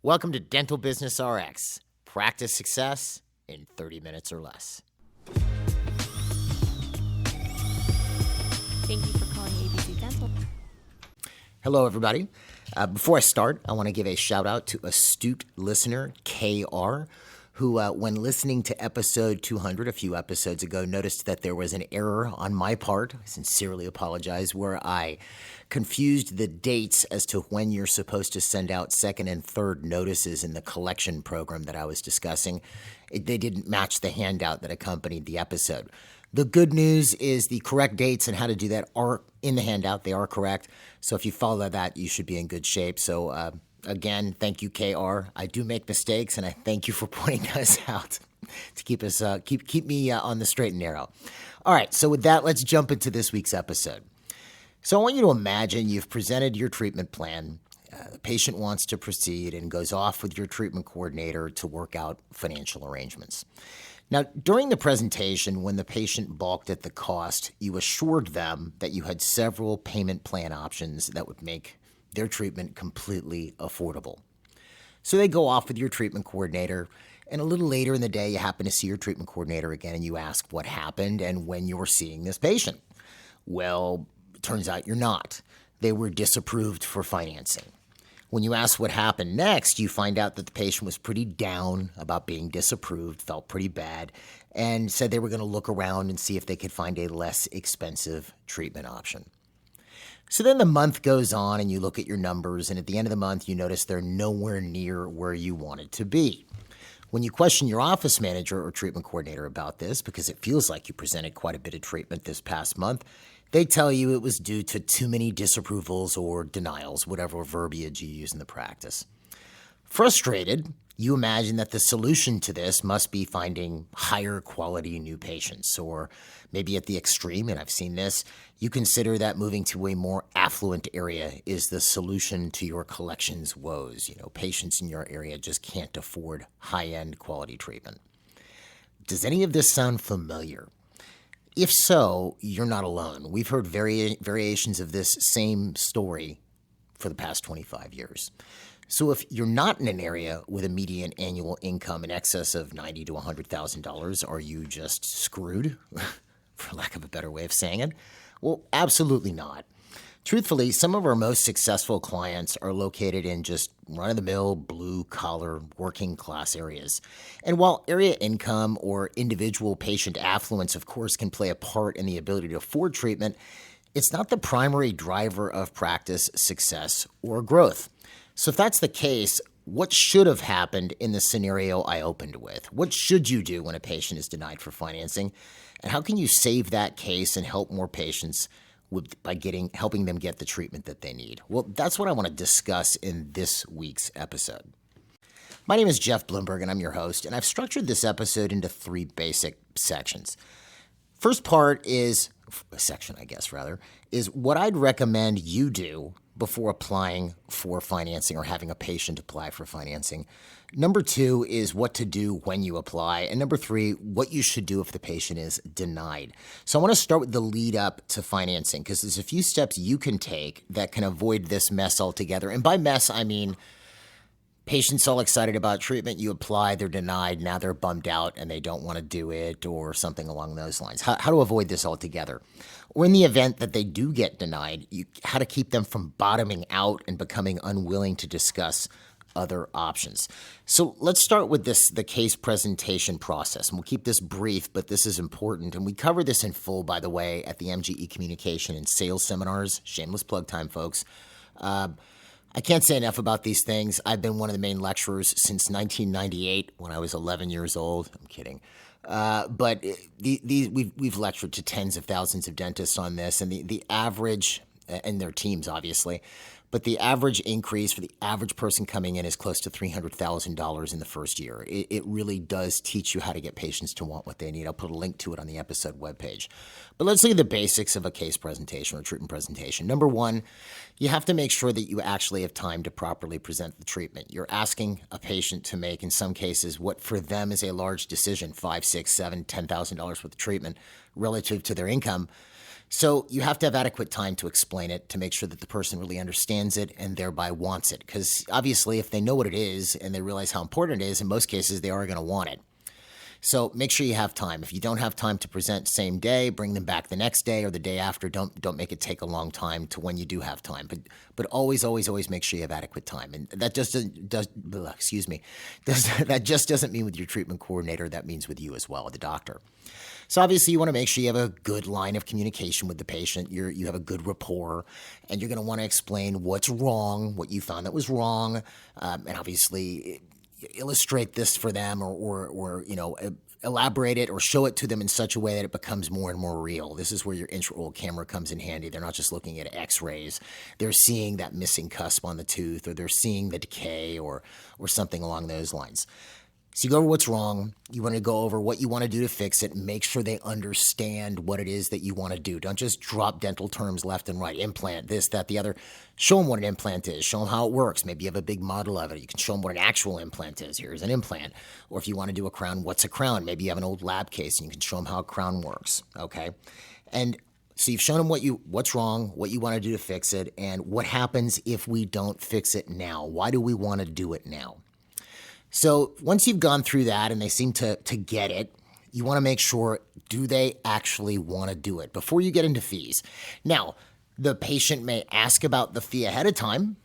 Welcome to Dental Business RX. Practice success in 30 minutes or less. Thank you for calling ABC Dental. Hello, everybody. Before I start, I want to give a shout out to astute listener KR, who, when listening to episode 200 a few episodes ago, noticed that there was an error on my part. I sincerely apologize, where I confused the dates as to when you're supposed to send out second and third notices in the collection program that I was discussing. They didn't match the handout that accompanied the episode. The good news is the correct dates and how to do that are in the handout. They are correct. So if you follow that, you should be in good shape. So again, thank you, KR. I do make mistakes, and I thank you for pointing us out to keep us keep me on the straight and narrow. All right, so with that, let's jump into this week's episode. So I want you to imagine you've presented your treatment plan. The patient wants to proceed and goes off with your treatment coordinator to work out financial arrangements. Now, during the presentation, when the patient balked at the cost, you assured them that you had several payment plan options that would make their treatment completely affordable. So they go off with your treatment coordinator, and a little later in the day, you happen to see your treatment coordinator again, and you ask what happened and when you're seeing this patient. Well, it turns out you're not. They were disapproved for financing. When you ask what happened next, you find out that the patient was pretty down about being disapproved, felt pretty bad, and said they were going to look around and see if they could find a less expensive treatment option. So then the month goes on and you look at your numbers, and at the end of the month, you notice they're nowhere near where you wanted to be. When you question your office manager or treatment coordinator about this, because it feels like you presented quite a bit of treatment this past month, they tell you it was due to too many disapprovals or denials, whatever verbiage you use in the practice. Frustrated, you imagine that the solution to this must be finding higher quality new patients, or maybe at the extreme, and I've seen this, you consider that moving to a more affluent area is the solution to your collections woes. You know, patients in your area just can't afford high-end quality treatment. Does any of this sound familiar? If so, you're not alone. We've heard variations of this same story for the past 25 years. So if you're not in an area with a median annual income in excess of $90,000 to $100,000, are you just screwed, for lack of a better way of saying it? Well, absolutely not. Truthfully, some of our most successful clients are located in just run-of-the-mill, blue-collar, working-class areas. And while area income or individual patient affluence, of course, can play a part in the ability to afford treatment, it's not the primary driver of practice success or growth. So if that's the case, what should have happened in the scenario I opened with? What should you do when a patient is denied for financing? And how can you save that case and help more patients by helping them get the treatment that they need? Well, that's what I want to discuss in this week's episode. My name is Jeff Blumberg, and I'm your host, and I've structured this episode into three basic sections. First part is what I'd recommend you do before applying for financing or having a patient apply for financing. Number two is what to do when you apply. And number three, what you should do if the patient is denied. So I want to start with the lead up to financing, because there's a few steps you can take that can avoid this mess altogether. And by mess, I mean patients all excited about treatment, you apply, they're denied, now they're bummed out and they don't want to do it, or something along those lines. How to avoid this altogether. Or in the event that they do get denied, how to keep them from bottoming out and becoming unwilling to discuss other options. So let's start with the case presentation process. And we'll keep this brief, but this is important. And we cover this in full, by the way, at the MGE Communication and Sales Seminars. Shameless plug time, folks. I can't say enough about these things. I've been one of the main lecturers since 1998 when I was 11 years old. I'm kidding. But we've lectured to tens of thousands of dentists on this, and the average, and their teams obviously, but the average increase for the average person coming in is close to $300,000 in the first year. It really does teach you how to get patients to want what they need. I'll put a link to it on the episode webpage. But let's look at the basics of a case presentation or treatment presentation. Number one, you have to make sure that you actually have time to properly present the treatment. You're asking a patient to make, in some cases, what for them is a large decision, $5,000, $6,000, $7,000, $10,000 worth of treatment relative to their income. So you have to have adequate time to explain it to make sure that the person really understands it and thereby wants it. Because obviously, if they know what it is and they realize how important it is, in most cases, they are going to want it. So make sure you have time. If you don't have time to present same day, bring them back the next day or the day after. Don't make it take a long time to when you do have time. But always make sure you have adequate time. And that just that just doesn't mean with your treatment coordinator. That means with you as well, the doctor. So obviously you want to make sure you have a good line of communication with the patient. You have a good rapport, and you're going to want to explain what's wrong, what you found that was wrong, and obviously illustrate this for them or elaborate it or show it to them in such a way that it becomes more and more real. This is where your intraoral camera comes in handy. They're not just looking at x-rays. They're seeing that missing cusp on the tooth, or they're seeing the decay or something along those lines. So you go over what's wrong. You want to go over what you want to do to fix it. Make sure they understand what it is that you want to do. Don't just drop dental terms left and right. Implant, this, that, the other. Show them what an implant is. Show them how it works. Maybe you have a big model of it. You can show them what an actual implant is. Here's an implant. Or if you want to do a crown, what's a crown? Maybe you have an old lab case and you can show them how a crown works. Okay? And so you've shown them what's wrong, what you want to do to fix it, and what happens if we don't fix it now. Why do we want to do it now? So once you've gone through that and they seem to get it, you want to make sure, do they actually want to do it before you get into fees? Now, the patient may ask about the fee ahead of time,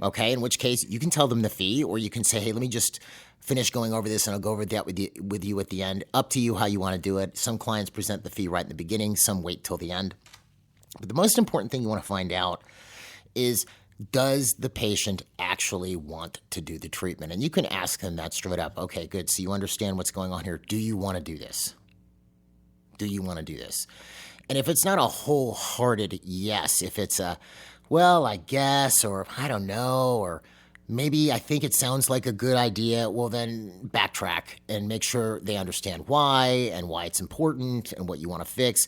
okay, in which case you can tell them the fee, or you can say, hey, let me just finish going over this and I'll go over that with you at the end. Up to you how you want to do it. Some clients present the fee right in the beginning, some wait till the end. But the most important thing you want to find out is, does the patient actually want to do the treatment? And you can ask them that straight up. Okay, good. So you understand what's going on here. Do you want to do this? Do you want to do this? And if it's not a wholehearted yes, if it's a, well, I guess, or I don't know, or maybe I think it sounds like a good idea, well, then backtrack and make sure they understand why and why it's important and what you want to fix.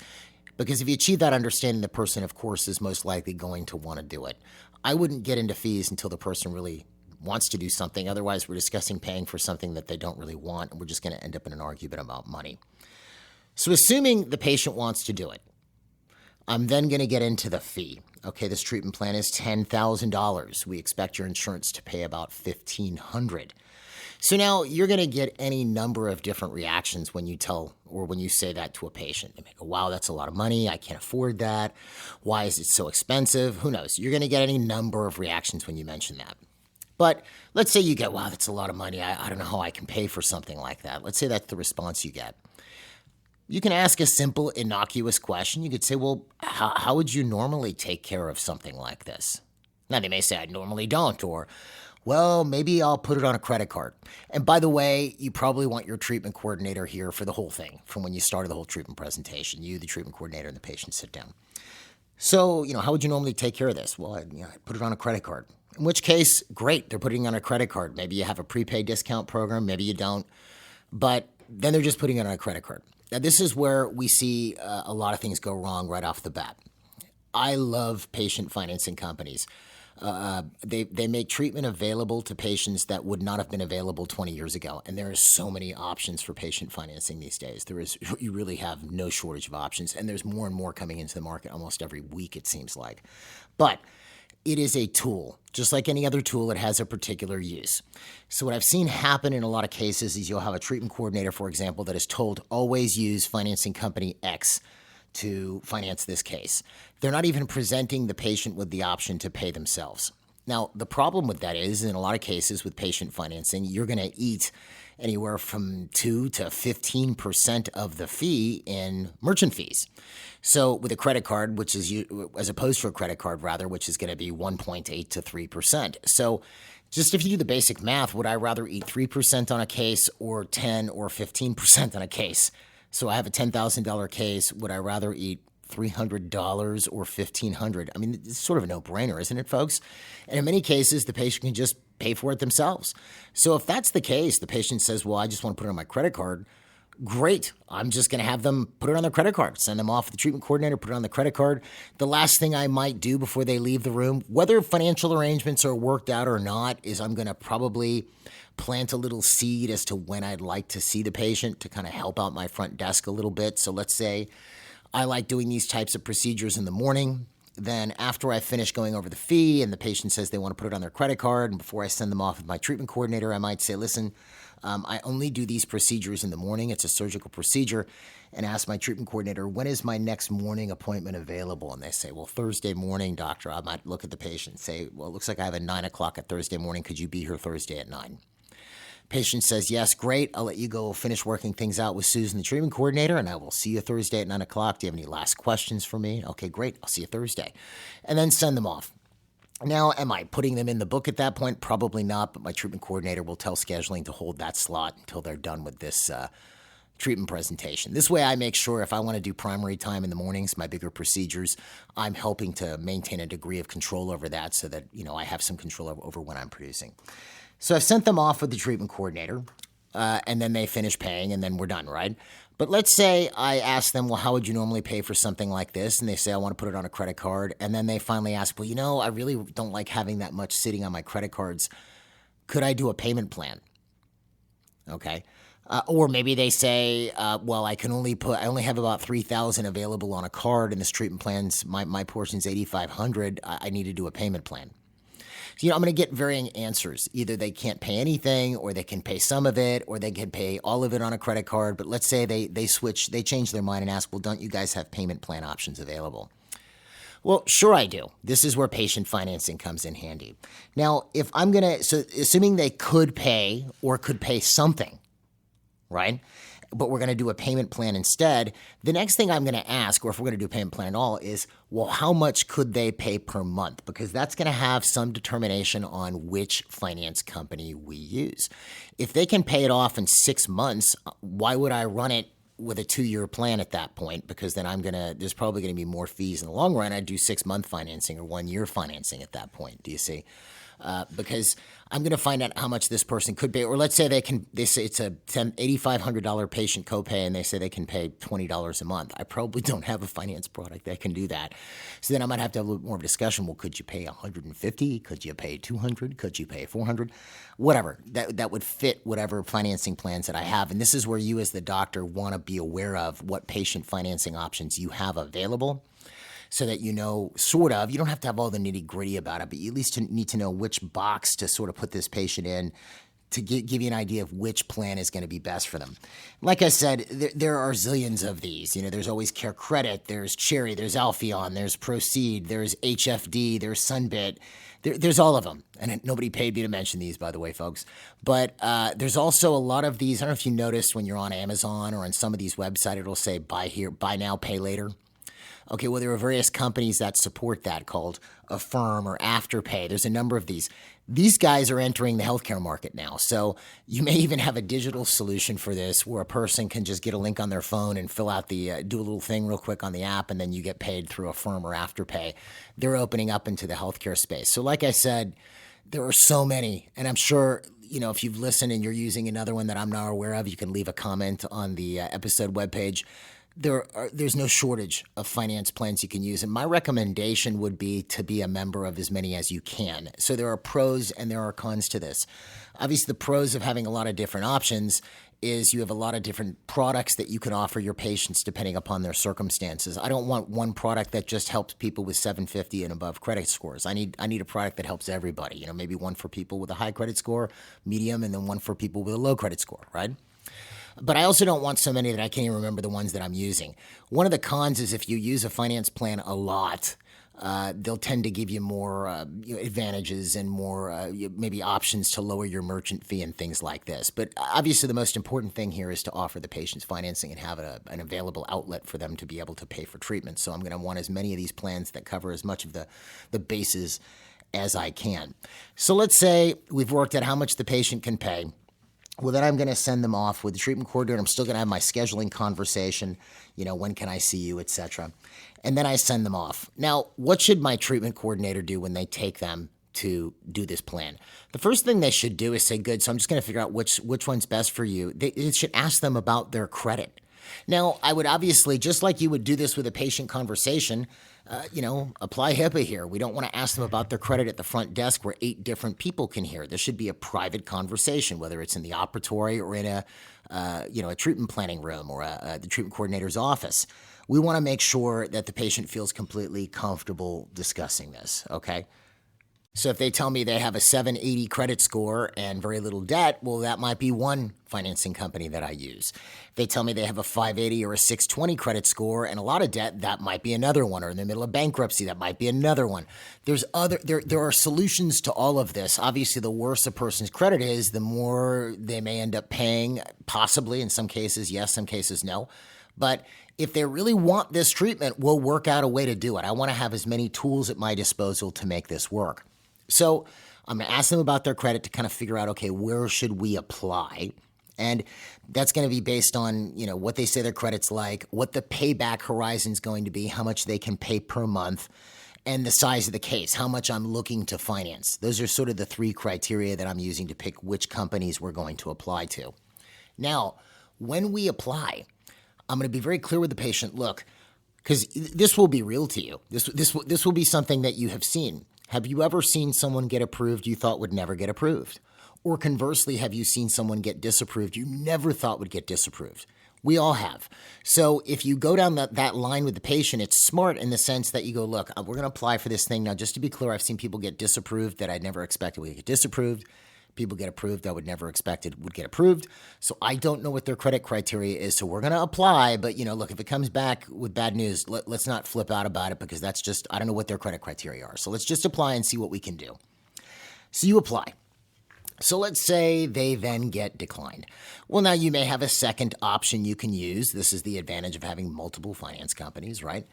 Because if you achieve that understanding, the person, of course, is most likely going to want to do it. I wouldn't get into fees until the person really wants to do something. Otherwise, we're discussing paying for something that they don't really want, and we're just going to end up in an argument about money. So assuming the patient wants to do it, I'm then going to get into the fee. Okay, this treatment plan is $10,000. We expect your insurance to pay about $1,500. So now you're going to get any number of different reactions when you tell or when you say that to a patient. They may go, wow, that's a lot of money. I can't afford that. Why is it so expensive? Who knows? You're going to get any number of reactions when you mention that. But let's say you get, wow, that's a lot of money. I don't know how I can pay for something like that. Let's say that's the response you get. You can ask a simple, innocuous question. You could say, well, how would you normally take care of something like this? Now, they may say, I normally don't, or, well, maybe I'll put it on a credit card. And by the way, you probably want your treatment coordinator here for the whole thing, from when you started the whole treatment presentation. You, the treatment coordinator, and the patient sit down. So, how would you normally take care of this? Well, I'd put it on a credit card. In which case, great, they're putting it on a credit card. Maybe you have a prepaid discount program, maybe you don't. But then they're just putting it on a credit card. Now, this is where we see a lot of things go wrong right off the bat. I love patient financing companies. They make treatment available to patients that would not have been available 20 years ago. And there are so many options for patient financing these days. You really have no shortage of options. And there's more and more coming into the market almost every week, it seems like. But it is a tool. Just like any other tool, it has a particular use. So what I've seen happen in a lot of cases is you'll have a treatment coordinator, for example, that is told, always use financing company X to finance this case. They're not even presenting the patient with the option to pay themselves. Now, the problem with that is, in a lot of cases with patient financing, you're going to eat anywhere from 2 to 15% of the fee in merchant fees. So with a credit card, which is, as opposed to a credit card rather, which is going to be 1.8 to 3%. So just if you do the basic math, would I rather eat 3% on a case or 10 or 15% on a case? So I have a $10,000 case. Would I rather eat $300 or $1,500? I mean, it's sort of a no-brainer, isn't it, folks? And in many cases, the patient can just pay for it themselves. So if that's the case, the patient says, well, I just want to put it on my credit card. Great. I'm just going to have them put it on their credit card, send them off to the treatment coordinator, put it on the credit card. The last thing I might do before they leave the room, whether financial arrangements are worked out or not, is I'm going to probably plant a little seed as to when I'd like to see the patient to kind of help out my front desk a little bit. So let's say I like doing these types of procedures in the morning. Then after I finish going over the fee and the patient says they want to put it on their credit card, and before I send them off with my treatment coordinator, I might say, listen, I only do these procedures in the morning. It's a surgical procedure. And ask my treatment coordinator, when is my next morning appointment available? And they say, well, Thursday morning, doctor. I might look at the patient and say, well, it looks like I have a 9 o'clock at Thursday morning. Could you be here Thursday at 9? Patient says, yes, great. I'll let you go finish working things out with Susan, the treatment coordinator, and I will see you Thursday at 9 o'clock. Do you have any last questions for me? Okay, great. I'll see you Thursday. And then send them off. Now, am I putting them in the book at that point? Probably not, but my treatment coordinator will tell scheduling to hold that slot until they're done with this treatment presentation. This way I make sure if I want to do primary time in the mornings, my bigger procedures, I'm helping to maintain a degree of control over that so that, I have some control over when I'm producing. So I've sent them off with the treatment coordinator, and then they finish paying, and then we're done, right? But let's say I ask them, well, how would you normally pay for something like this? And they say, I want to put it on a credit card. And then they finally ask, well, I really don't like having that much sitting on my credit cards. Could I do a payment plan? Okay. Or maybe they say, well, I only have about $3,000 available on a card, and this treatment plan's my portion's $8,500. I need to do a payment plan. So, I'm going to get varying answers. Either they can't pay anything, or they can pay some of it, or they can pay all of it on a credit card. But let's say they change their mind and ask, well, don't you guys have payment plan options available? Well, sure I do. This is where patient financing comes in handy. Now, assuming they could pay or could pay something, right? But we're going to do a payment plan instead. The next thing I'm going to ask, or if we're going to do a payment plan at all, is, well, how much could they pay per month? Because that's going to have some determination on which finance company we use. If they can pay it off in 6 months, why would I run it with a 2-year plan at that point? Because then there's probably going to be more fees in the long run. I'd do 6-month financing or 1-year financing at that point. Do you see? Because I'm going to find out how much this person could pay. Or let's say they say it's a $8,500 patient copay, and they say they can pay $20 a month. I probably don't have a finance product that can do that. So then I might have to have a little more of a discussion. Well, could you pay $150? Could you pay $200? Could you pay $400? Whatever. That would fit whatever financing plans that I have. And this is where you as the doctor want to be aware of what patient financing options you have available, so that you don't have to have all the nitty-gritty about it, but you at least need to know which box to sort of put this patient in to give you an idea of which plan is going to be best for them. Like I said, there are zillions of these. There's always Care Credit, there's Cherry, there's Alpheon, there's Proceed, there's HFD, there's Sunbit. There's all of them. And nobody paid me to mention these, by the way, folks. But there's also a lot of these. I don't know if you noticed when you're on Amazon or on some of these websites, it'll say buy here, buy now, pay later. Okay, well, there are various companies that support that called Affirm or Afterpay. There's a number of these. These guys are entering the healthcare market now. So you may even have a digital solution for this where a person can just get a link on their phone and fill out do a little thing real quick on the app, and then you get paid through Affirm or Afterpay. They're opening up into the healthcare space. So like I said, there are so many, and I'm sure if you've listened and you're using another one that I'm not aware of, you can leave a comment on the episode webpage. There's no shortage of finance plans you can use, and my recommendation would be to be a member of as many as you can. So there are pros and there are cons to this. Obviously, the pros of having a lot of different options is you have a lot of different products that you can offer your patients depending upon their circumstances. I don't want one product that just helps people with 750 and above credit scores. I need a product that helps everybody. Maybe one for people with a high credit score, medium, and then one for people with a low credit score, right? But I also don't want so many that I can't even remember the ones that I'm using. One of the cons is if you use a finance plan a lot, they'll tend to give you more advantages and more maybe options to lower your merchant fee and things like this. But obviously the most important thing here is to offer the patients financing and have an available outlet for them to be able to pay for treatment. So I'm going to want as many of these plans that cover as much of the bases as I can. So let's say we've worked out how much the patient can pay. Well, then I'm going to send them off with the treatment coordinator. I'm still going to have my scheduling conversation, when can I see you, etc. And then I send them off. Now, what should my treatment coordinator do when they take them to do this plan? The first thing they should do is say, good, so I'm just going to figure out which one's best for you. They should ask them about their credit. Now, I would obviously, just like you would do this with a patient conversation, apply HIPAA here. We don't want to ask them about their credit at the front desk where 8 different people can hear. There should be a private conversation, whether it's in the operatory or in a treatment planning room or the treatment coordinator's office. We want to make sure that the patient feels completely comfortable discussing this, okay? So if they tell me they have a 780 credit score and very little debt, well, that might be one financing company that I use. If they tell me they have a 580 or a 620 credit score and a lot of debt, that might be another one. Or in the middle of bankruptcy, that might be another one. There are solutions to all of this. Obviously, the worse a person's credit is, the more they may end up paying, possibly in some cases, yes, some cases, no. But if they really want this treatment, we'll work out a way to do it. I want to have as many tools at my disposal to make this work. So I'm going to ask them about their credit to kind of figure out, okay, where should we apply? And that's going to be based on, what they say their credit's like, what the payback horizon is going to be, how much they can pay per month, and the size of the case, how much I'm looking to finance. Those are sort of the 3 criteria that I'm using to pick which companies we're going to apply to. Now, when we apply, I'm going to be very clear with the patient, look, because this will be real to you. This will be something that you have seen. Have you ever seen someone get approved you thought would never get approved? Or conversely, have you seen someone get disapproved you never thought would get disapproved? We all have. So if you go down that line with the patient, it's smart in the sense that you go, look, we're going to apply for this thing. Now, just to be clear, I've seen people get disapproved that I never expected would get disapproved. People get approved I would never expected would get approved. So I don't know what their credit criteria is. So we're going to apply. But, look, if it comes back with bad news, let's not flip out about it because that's just, I don't know what their credit criteria are. So let's just apply and see what we can do. So you apply. So let's say they then get declined. Well, now you may have a second option you can use. This is the advantage of having multiple finance companies, right?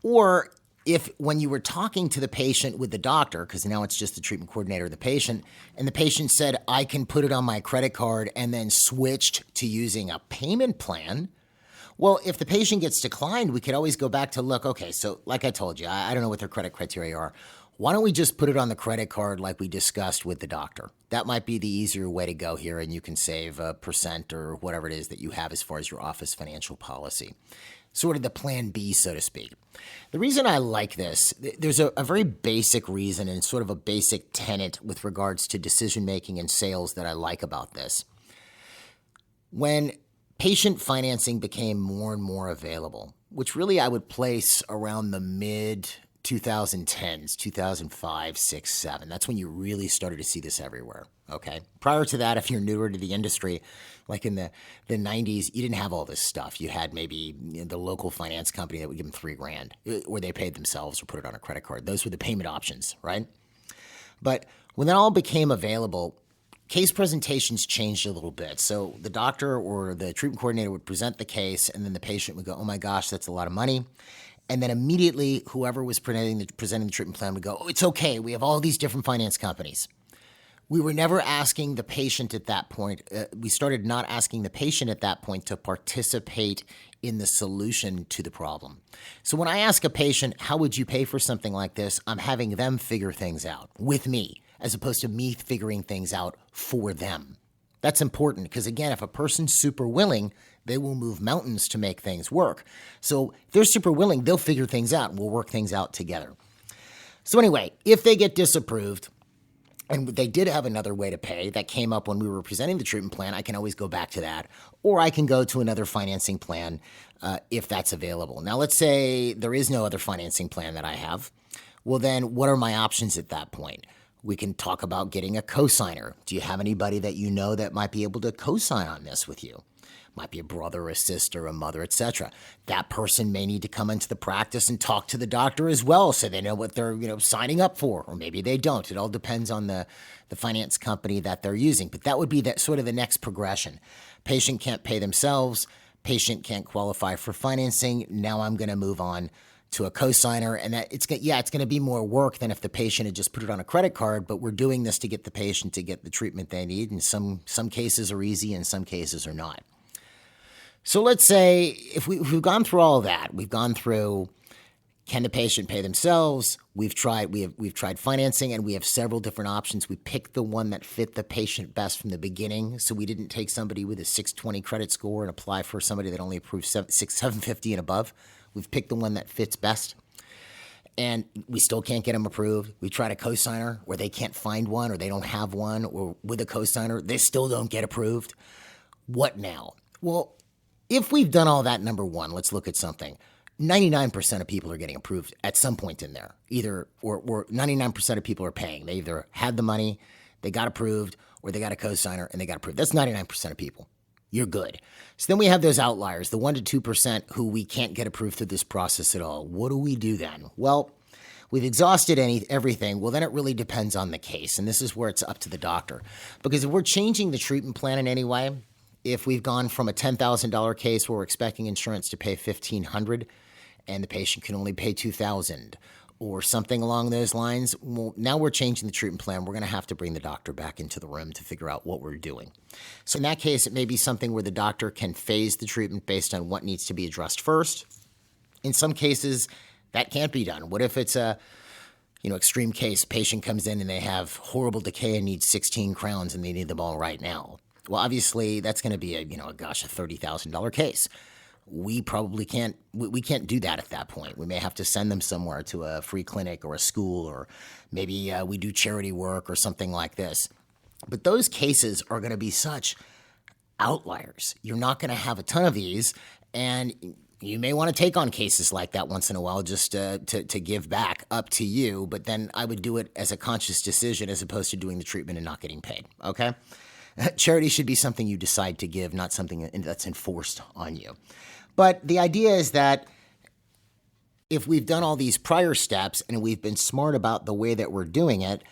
Or if when you were talking to the patient with the doctor, because now it's just the treatment coordinator of the patient, and the patient said, I can put it on my credit card and then switched to using a payment plan. Well, if the patient gets declined, we could always go back to look, okay, so like I told you, I don't know what their credit criteria are. Why don't we just put it on the credit card like we discussed with the doctor? That might be the easier way to go here, and you can save a % or whatever it is that you have as far as your office financial policy. Sort of the plan B, so to speak. The reason I like this, there's a very basic reason and sort of a basic tenet with regards to decision-making and sales that I like about this. When patient financing became more and more available, which really I would place around the mid-2010s, 2005, 6, 7. That's when you really started to see this everywhere, okay? Prior to that, if you're newer to the industry, like in the 90s, you didn't have all this stuff. You had maybe the local finance company that would give them $3,000, or they paid themselves or put it on a credit card. Those were the payment options, right? But when that all became available, case presentations changed a little bit. So the doctor or the treatment coordinator would present the case, and then the patient would go, oh my gosh, that's a lot of money. And then immediately, whoever was presenting the treatment plan would go, oh, it's okay. We have all these different finance companies. We were never asking the patient at that point. We started not asking the patient at that point to participate in the solution to the problem. So when I ask a patient, how would you pay for something like this? I'm having them figure things out with me, as opposed to me figuring things out for them. That's important because, again, if a person's super willing, they will move mountains to make things work. So if they're super willing, they'll figure things out and we'll work things out together. So anyway, if they get disapproved, and they did have another way to pay that came up when we were presenting the treatment plan, I can always go back to that. Or I can go to another financing plan if that's available. Now, let's say there is no other financing plan that I have. Well, then what are my options at that point? We can talk about getting a cosigner. Do you have anybody that you know that might be able to cosign on this with you? Might be a brother, a sister, a mother, etc. That person may need to come into the practice and talk to the doctor as well so they know what they're signing up for, or maybe they don't. It all depends on the finance company that they're using. But that would be that sort of the next progression. Patient can't pay themselves. Patient can't qualify for financing. Now I'm going to move on to a cosigner, and that it's going to be more work than if the patient had just put it on a credit card, but we're doing this to get the patient to get the treatment they need, and some cases are easy and some cases are not. So let's say if we've gone through all of that, we've gone through Can the patient pay themselves? We've tried financing, and we have several different options. We picked the one that fit the patient best from the beginning. So we didn't take somebody with a 620 credit score and apply for somebody that only approved 750 and above. We've picked the one that fits best. And we still can't get them approved. We tried a cosigner where they can't find one or they don't have one, or with a cosigner, they still don't get approved. What now? Well, if we've done all that, number one, let's look at something. 99% of people are getting approved at some point in there. Or 99% of people are paying. They either had the money, they got approved, or they got a cosigner and they got approved. That's 99% of people. You're good. So then we have those outliers, the 1% to 2% who we can't get approved through this process at all. What do we do then? Well, we've exhausted everything. Well, then it really depends on the case. And this is where it's up to the doctor. Because if we're changing the treatment plan in any way, if we've gone from a $10,000 case where we're expecting insurance to pay $1,500 and the patient can only pay $2,000 or something along those lines, well, now we're changing the treatment plan. We're going to have to bring the doctor back into the room to figure out what we're doing. So in that case, it may be something where the doctor can phase the treatment based on what needs to be addressed first. In some cases, that can't be done. What if it's a extreme case? Patient comes in and they have horrible decay and needs 16 crowns and they need them all right now. Well, obviously, that's going to be a $30,000 case. We probably can't do that at that point. We may have to send them somewhere to a free clinic or a school, or maybe we do charity work or something like this. But those cases are going to be such outliers. You're not going to have a ton of these, and you may want to take on cases like that once in a while just to give back, up to you. But then I would do it as a conscious decision as opposed to doing the treatment and not getting paid, okay? Charity should be something you decide to give, not something that's enforced on you. But the idea is that if we've done all these prior steps and we've been smart about the way that we're doing it,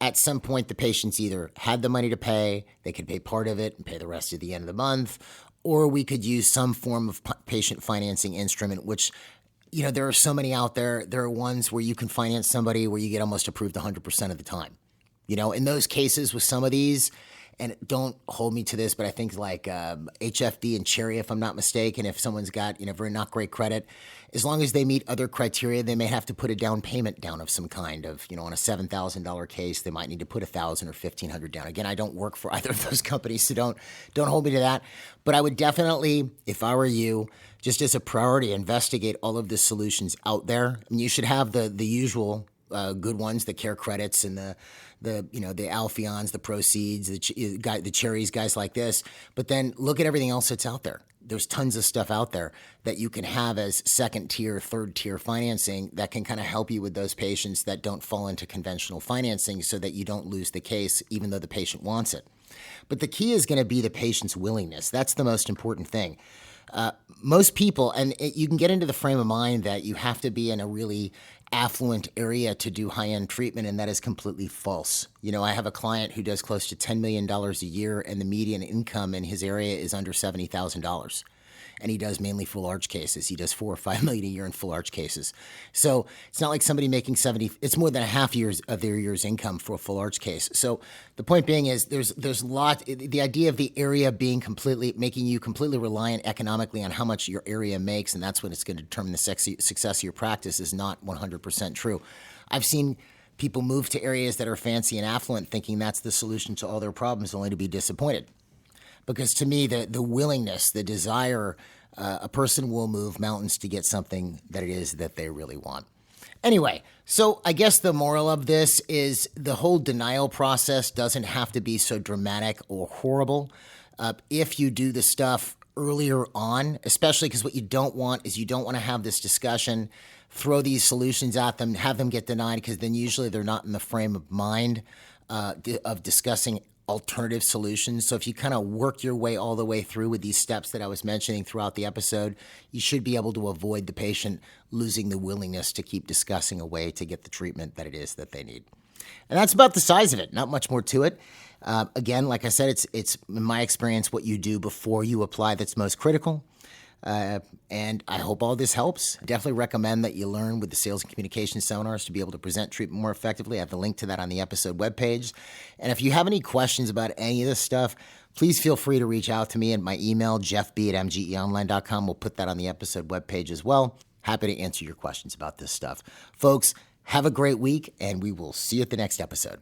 at some point the patients either had the money to pay, they could pay part of it and pay the rest at the end of the month, or we could use some form of patient financing instrument, which, there are so many out there. There are ones where you can finance somebody where you get almost approved 100% of the time. In those cases with some of these, and don't hold me to this, but I think like HFD and Cherry, if I'm not mistaken, if someone's got, very not great credit, as long as they meet other criteria, they may have to put a down payment down of some kind of, on a $7,000 case, they might need to put $1,000 or $1,500 down. Again, I don't work for either of those companies, so don't hold me to that. But I would definitely, if I were you, just as a priority, investigate all of the solutions out there. And you should have the usual good ones, the care credits and the Alpheons, the Proceeds, the Cherries, guys like this. But then look at everything else that's out there. There's tons of stuff out there that you can have as second tier, third tier financing that can kind of help you with those patients that don't fall into conventional financing so that you don't lose the case even though the patient wants it. But the key is going to be the patient's willingness. That's the most important thing. Most people, and you can get into the frame of mind that you have to be in a really affluent area to do high-end treatment, and that is completely false. I have a client who does close to $10 million a year, and the median income in his area is under $70,000. And he does mainly full arch cases. He does $4 or $5 million a year in full arch cases. So it's not like somebody making 70. It's more than a half years of their year's income for a full arch case. So the point being is there's a lot. The idea of the area being making you completely reliant economically on how much your area makes, and that's what it's going to determine the success of your practice, is not 100% true. I've seen people move to areas that are fancy and affluent thinking that's the solution to all their problems, only to be disappointed. Because to me, the willingness, the desire, a person will move mountains to get something that it is that they really want. Anyway, so I guess the moral of this is the whole denial process doesn't have to be so dramatic or horrible. If you do the stuff earlier on, especially because what you don't want is you don't want to have this discussion, throw these solutions at them, have them get denied, because then usually they're not in the frame of mind of discussing alternative solutions. So if you kind of work your way all the way through with these steps that I was mentioning throughout the episode, you should be able to avoid the patient losing the willingness to keep discussing a way to get the treatment that it is that they need. And that's about the size of it. Not much more to it. Again, like I said, it's in my experience what you do before you apply that's most critical. And I hope all this helps. I definitely recommend that you learn with the sales and communication seminars to be able to present treatment more effectively. I have the link to that on the episode webpage. And if you have any questions about any of this stuff, please feel free to reach out to me at my email, jeffb@mgeonline.com. We'll put that on the episode webpage as well. Happy to answer your questions about this stuff. Folks, have a great week, and we will see you at the next episode.